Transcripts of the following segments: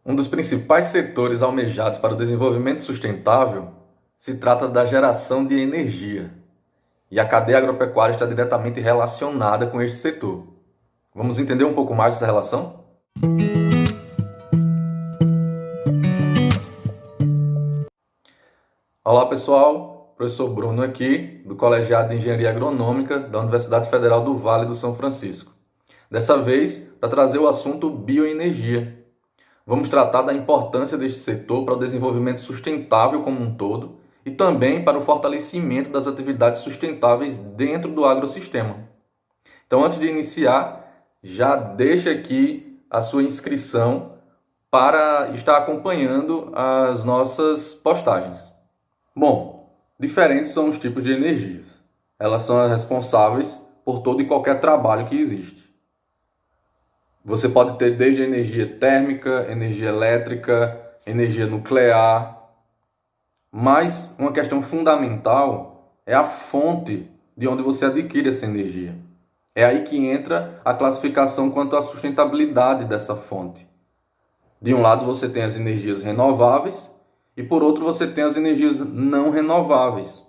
Um dos principais setores almejados para o desenvolvimento sustentável se trata da geração de energia. E a cadeia agropecuária está diretamente relacionada com este setor. Vamos entender um pouco mais dessa relação? Olá pessoal, professor Bruno aqui, do Colegiado de Engenharia Agronômica da Universidade Federal do Vale do São Francisco. Dessa vez, para trazer o assunto bioenergia. Vamos tratar da importância deste setor para o desenvolvimento sustentável como um todo e também para o fortalecimento das atividades sustentáveis dentro do agrossistema. Então, antes de iniciar, já deixa aqui a sua inscrição para estar acompanhando as nossas postagens. Bom, diferentes são os tipos de energias. Elas são as responsáveis por todo e qualquer trabalho que existe. Você pode ter desde energia térmica, energia elétrica, energia nuclear, mas uma questão fundamental é a fonte de onde você adquire essa energia. É aí que entra a classificação quanto à sustentabilidade dessa fonte. De um lado você tem as energias renováveis e por outro você tem as energias não renováveis.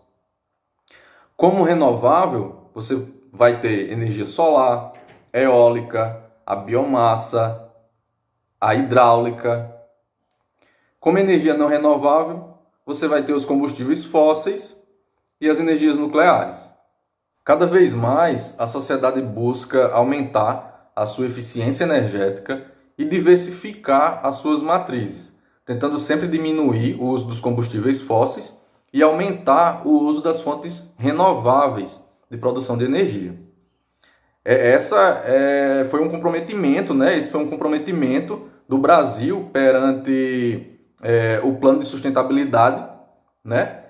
Como renovável, você vai ter energia solar, eólica, a biomassa, a hidráulica. Como energia não renovável, você vai ter os combustíveis fósseis e as energias nucleares. Cada vez mais, a sociedade busca aumentar a sua eficiência energética e diversificar as suas matrizes, tentando sempre diminuir o uso dos combustíveis fósseis e aumentar o uso das fontes renováveis de produção de energia. Foi um comprometimento, né? Esse foi um comprometimento do Brasil perante o plano de sustentabilidade, né?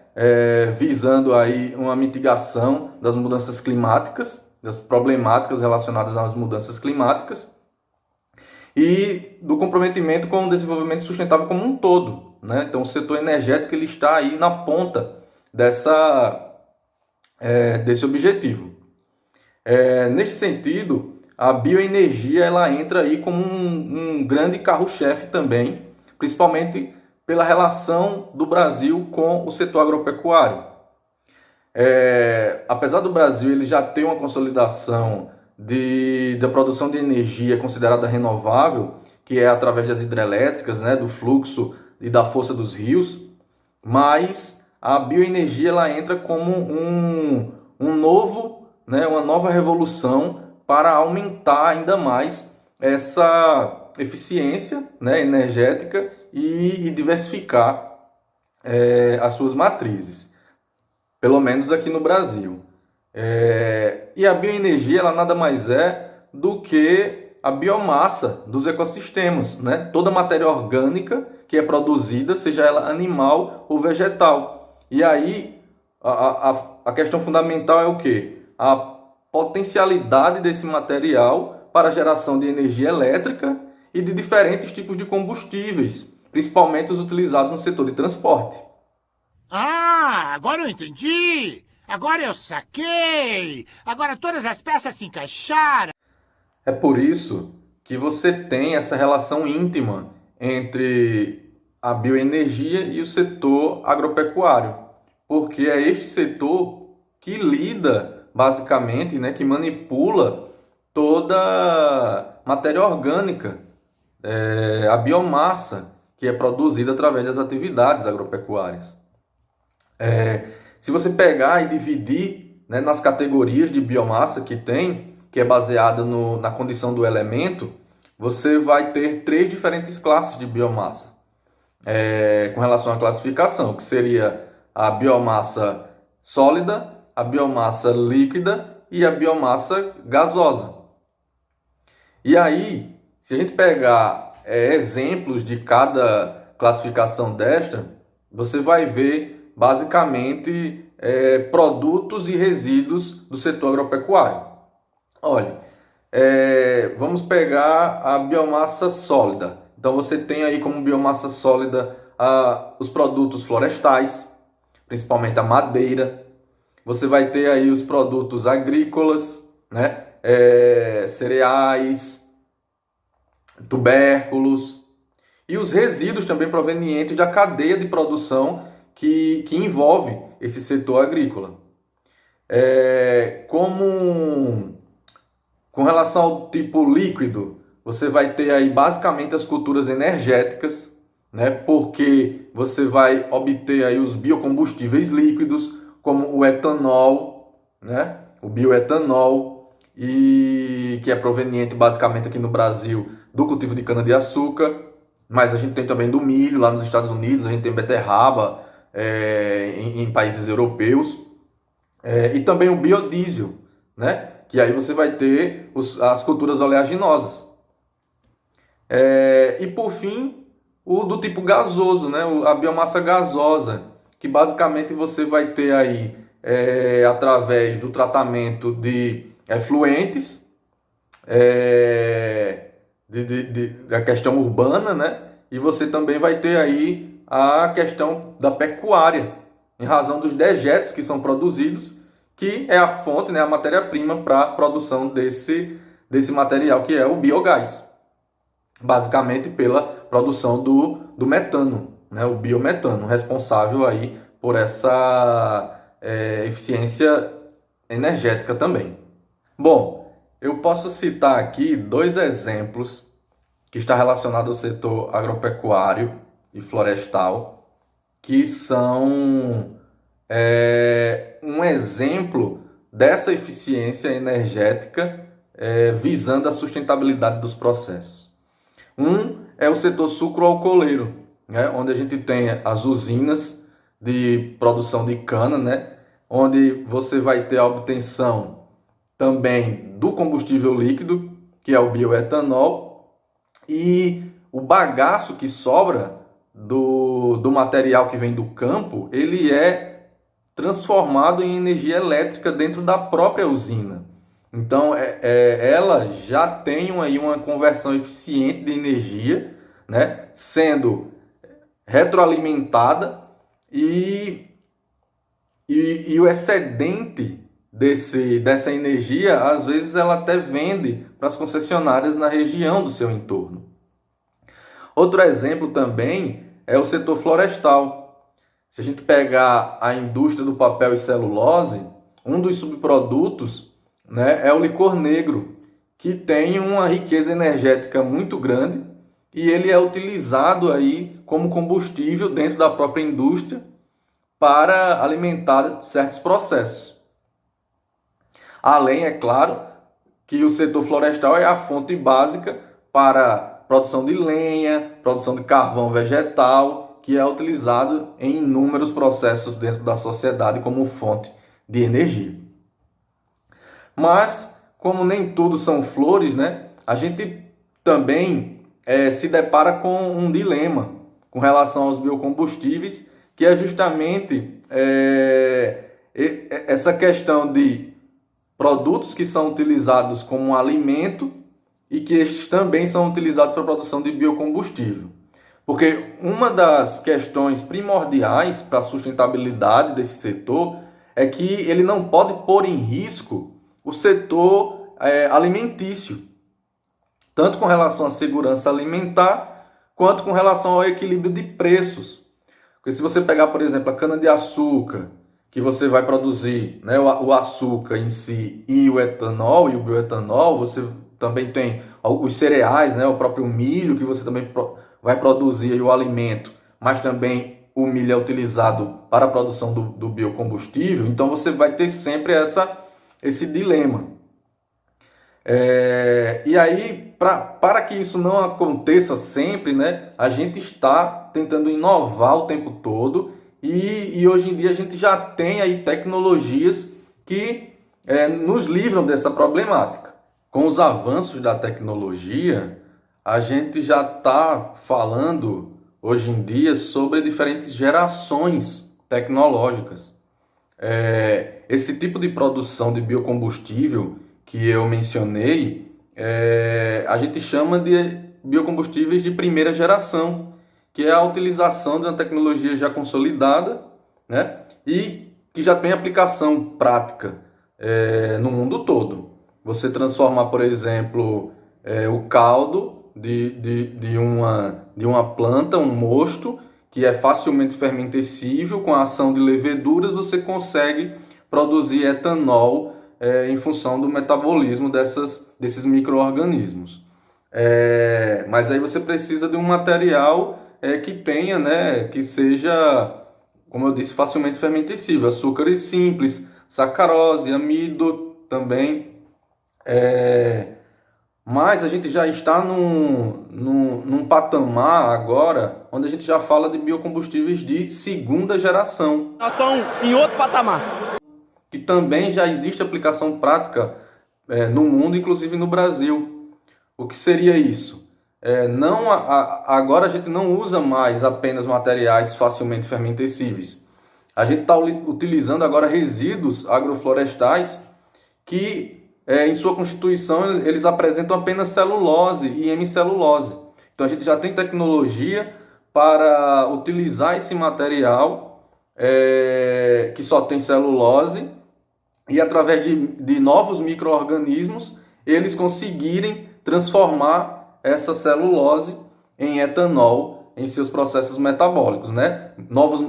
Visando aí uma mitigação das mudanças climáticas, das problemáticas relacionadas às mudanças climáticas e do comprometimento com o desenvolvimento sustentável como um todo, né? Então, o setor energético ele está aí na ponta desse objetivo. Nesse sentido, a bioenergia ela entra aí como um grande carro-chefe também, principalmente pela relação do Brasil com o setor agropecuário. Apesar do Brasil ele já ter uma consolidação da produção de energia considerada renovável, que é através das hidrelétricas, né, do fluxo e da força dos rios, mas a bioenergia ela entra como uma nova revolução para aumentar ainda mais essa eficiência, né, energética e diversificar as suas matrizes, pelo menos aqui no Brasil. E a bioenergia ela nada mais é do que a biomassa dos ecossistemas, né? Toda matéria orgânica que é produzida, seja ela animal ou vegetal. E aí a questão fundamental é o quê? A potencialidade desse material para a geração de energia elétrica e de diferentes tipos de combustíveis, principalmente os utilizados no setor de transporte. Ah, agora eu entendi! Agora eu saquei! Agora todas as peças se encaixaram! É por isso que você tem essa relação íntima entre a bioenergia e o setor agropecuário, porque é este setor que lida, basicamente, né, que manipula toda matéria orgânica, a biomassa que é produzida através das atividades agropecuárias. Se você pegar e dividir, né, nas categorias de biomassa que tem, que é baseada na condição do elemento, você vai ter 3 diferentes classes de biomassa com relação à classificação, que seria a biomassa sólida, a biomassa líquida e a biomassa gasosa. E aí, se a gente pegar exemplos de cada classificação desta, você vai ver basicamente produtos e resíduos do setor agropecuário. Olha, vamos pegar a biomassa sólida. Então você tem aí como biomassa sólida os produtos florestais, principalmente a madeira. Você vai ter aí os produtos agrícolas, né? Cereais, tubérculos. e os resíduos também provenientes da cadeia de produção que envolve esse setor agrícola. Com relação ao tipo líquido, você vai ter aí basicamente as culturas energéticas, né? Porque você vai obter aí os biocombustíveis líquidos, como o etanol, né? O bioetanol, e que é proveniente basicamente aqui no Brasil do cultivo de cana-de-açúcar, mas a gente tem também do milho lá nos Estados Unidos, a gente tem beterraba em países europeus, e também o biodiesel, né? Que aí você vai ter as culturas oleaginosas. E por fim, o do tipo gasoso, né? A biomassa gasosa, que basicamente você vai ter aí através do tratamento de efluentes, da questão urbana, né? E você também vai ter aí a questão da pecuária, em razão dos dejetos que são produzidos, que é a fonte, né, a matéria-prima para a produção desse material, que é o biogás. Basicamente pela produção do metano, né, o biometano, responsável aí por essa eficiência energética também. Bom, eu posso citar aqui 2 exemplos que estão relacionados ao setor agropecuário e florestal, que são um exemplo dessa eficiência energética visando a sustentabilidade dos processos. Um é o setor sucroalcooleiro, né, onde a gente tem as usinas de produção de cana, né, onde você vai ter a obtenção também do combustível líquido, que é o bioetanol, e o bagaço que sobra do material que vem do campo, ele é transformado em energia elétrica dentro da própria usina. Então, ela já tem aí uma conversão eficiente de energia, né, sendo retroalimentada, e o excedente dessa energia, às vezes, ela até vende para as concessionárias na região do seu entorno. Outro exemplo também é o setor florestal. Se a gente pegar a indústria do papel e celulose, um dos subprodutos, né, é o licor negro, que tem uma riqueza energética muito grande e ele é utilizado aí como combustível dentro da própria indústria para alimentar certos processos. Além, é claro, que o setor florestal é a fonte básica para produção de lenha, produção de carvão vegetal, que é utilizado em inúmeros processos dentro da sociedade como fonte de energia. Mas, como nem tudo são flores, né, a gente também se depara com um dilema com relação aos biocombustíveis, que é justamente essa questão de produtos que são utilizados como alimento e que estes também são utilizados para a produção de biocombustível. Porque uma das questões primordiais para a sustentabilidade desse setor é que ele não pode pôr em risco o setor alimentício, tanto com relação à segurança alimentar, quanto com relação ao equilíbrio de preços. Porque se você pegar, por exemplo, a cana-de-açúcar, que você vai produzir, né, o açúcar em si e o etanol e o bioetanol, você também tem os cereais, né, o próprio milho, que você também vai produzir aí o alimento, mas também o milho é utilizado para a produção do biocombustível. Então você vai ter sempre esse dilema. E aí, para que isso não aconteça sempre, né, a gente está tentando inovar o tempo todo, e hoje em dia a gente já tem aí tecnologias que nos livram dessa problemática. Com os avanços da tecnologia, a gente já está falando hoje em dia sobre diferentes gerações tecnológicas. Esse tipo de produção de biocombustível que eu mencionei, a gente chama de biocombustíveis de primeira geração, que é a utilização de uma tecnologia já consolidada, né, e que já tem aplicação prática no mundo todo. Você transformar, por exemplo, o caldo de uma planta, um mosto, que é facilmente fermentescível, com a ação de leveduras, você consegue produzir etanol em função do metabolismo desses micro-organismos. Mas aí você precisa de um material que tenha, né, que seja, como eu disse, facilmente fermentescível. Açúcares simples, sacarose, amido também. Mas a gente já está num patamar agora, onde a gente já fala de biocombustíveis de segunda geração. Nós estamos em outro patamar. Que também já existe aplicação prática no mundo, inclusive no Brasil. O que seria isso? Agora a gente não usa mais apenas materiais facilmente fermentescíveis. A gente está utilizando agora resíduos agroflorestais que, em sua constituição, eles apresentam apenas celulose e hemicelulose. Então a gente já tem tecnologia para utilizar esse material que só tem celulose e, através de novos micro-organismos, eles conseguirem transformar essa celulose em etanol em seus processos metabólicos, né? Novos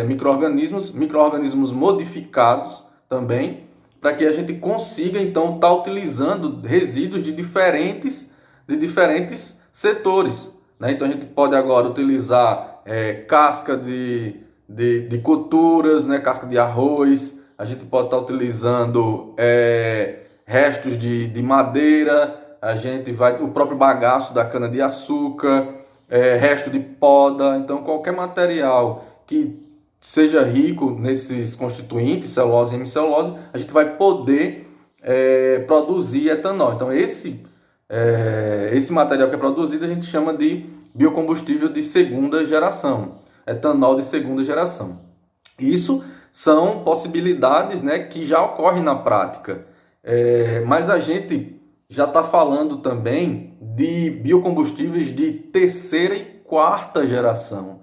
micro-organismos modificados também, para que a gente consiga, então, estar utilizando resíduos de diferentes setores, né? Então a gente pode agora utilizar casca de culturas, né? Casca de arroz, a gente pode estar utilizando restos de madeira, o próprio bagaço da cana-de-açúcar, resto de poda. Então qualquer material que seja rico nesses constituintes, celulose e hemicelulose, a gente vai poder produzir etanol. Então esse material que é produzido a gente chama de biocombustível de segunda geração, etanol de segunda geração. Isso são possibilidades, né, que já ocorrem na prática, mas a gente já está falando também de biocombustíveis de terceira e quarta geração.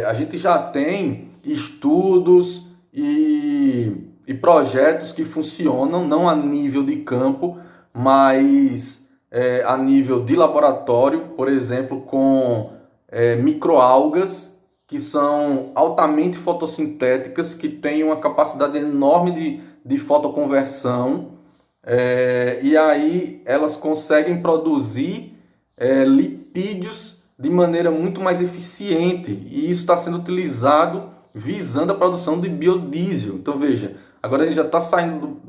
A gente já tem estudos e projetos que funcionam não a nível de campo, mas a nível de laboratório, por exemplo, com microalgas que são altamente fotossintéticas, que têm uma capacidade enorme de fotoconversão, e aí elas conseguem produzir lipídios de maneira muito mais eficiente, e isso está sendo utilizado visando a produção de biodiesel. Então veja, agora a gente já está saindo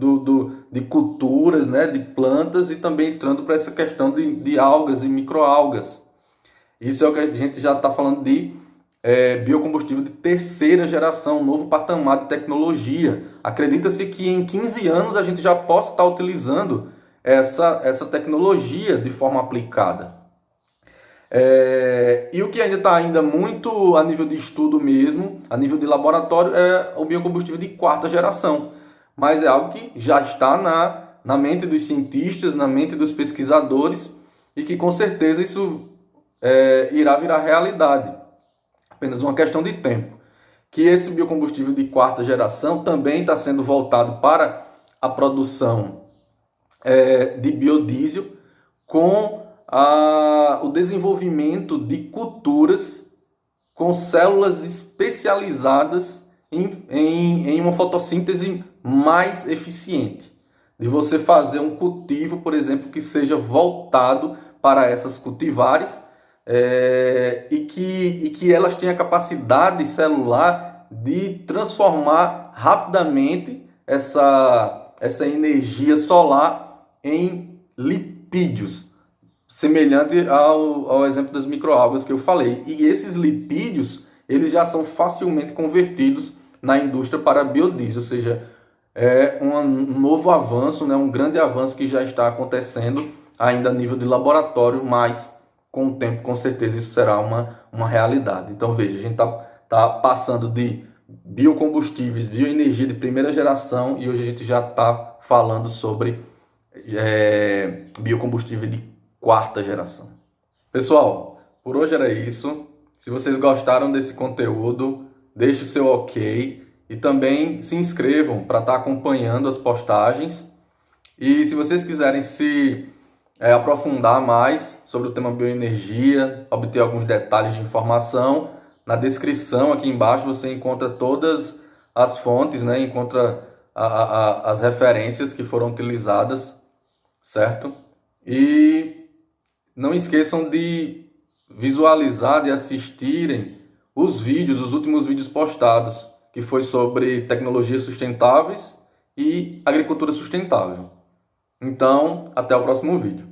de culturas, né, de plantas, e também entrando para essa questão de algas e microalgas. Isso é o que a gente já está falando de biocombustível de terceira geração, novo patamar de tecnologia. Acredita-se que em 15 anos a gente já possa estar utilizando essa tecnologia de forma aplicada. E o que ainda está muito a nível de estudo mesmo, a nível de laboratório, é o biocombustível de quarta geração. Mas é algo que já está na mente dos cientistas, na mente dos pesquisadores, e que com certeza isso irá virar realidade. Apenas uma questão de tempo. Que esse biocombustível de quarta geração também está sendo voltado para a produção de biodiesel, com o desenvolvimento de culturas com células especializadas em uma fotossíntese mais eficiente. De você fazer um cultivo, por exemplo, que seja voltado para essas cultivares, e que elas tenham a capacidade celular de transformar rapidamente essa energia solar em lipídios, semelhante ao exemplo das microalgas que eu falei. E esses lipídios, eles já são facilmente convertidos na indústria para biodiesel, ou seja, um novo avanço, né, um grande avanço que já está acontecendo ainda a nível de laboratório, mas com o tempo, com certeza, isso será uma realidade. Então, veja, a gente tá passando de biocombustíveis, bioenergia de primeira geração, e hoje a gente já está falando sobre biocombustível de quarta geração. Pessoal, por hoje era isso. Se vocês gostaram desse conteúdo, deixe o seu ok e também se inscrevam para estar acompanhando as postagens. E se vocês quiserem se aprofundar mais sobre o tema bioenergia, obter alguns detalhes de informação, na descrição aqui embaixo você encontra todas as fontes, né? Encontra as referências que foram utilizadas, certo? E não esqueçam de visualizar, de assistirem os vídeos, os últimos vídeos postados, que foi sobre tecnologias sustentáveis e agricultura sustentável. Então, até o próximo vídeo.